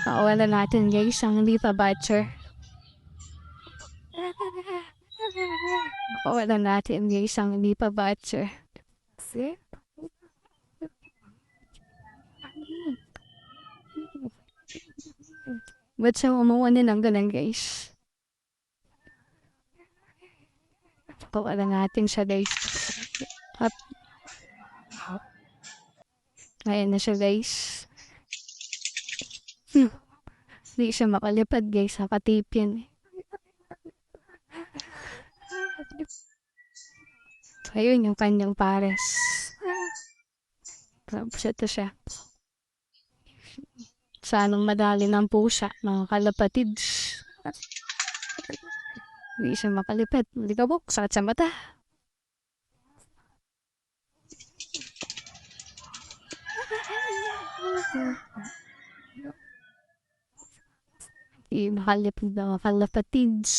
Pakawalan natin guys ang Lipa Butcher. Pakawalan natin guys ang Lipa Butcher. Ba't siya umuwan din ng ganun guys? Pakawalan natin siya guys. At ayan na siya guys. Hindi siya makalipad guys, nakatip yan. Ayun yung kanyang pares. Tapos ito siya. Sanang madali ng pusa, mga kalapatids. Hindi siya makalipad. Hindi ka buk, sakit sa mata. Hindi makalipad ng mga kalapatids.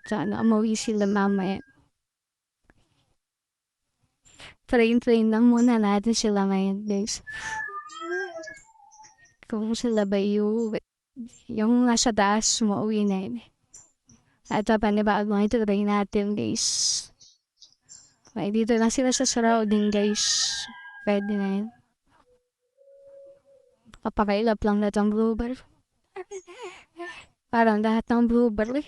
Sana umuwi sila mamaya. Train lang muna natin sila ngayon guys. Kung sila ba yung nasa taas, mauwi na yun. At panibagong ito train natin guys. May dito na sila sa surrounding guys. Pwede na yun. Kapakailap lang na itong bluebird. Parang lahat ng bluebird eh.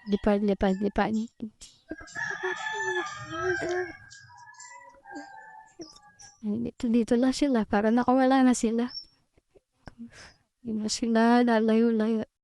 Lipad. Dito lang sila. Para nakawala na sila. Hindi na sila lalayo-layo.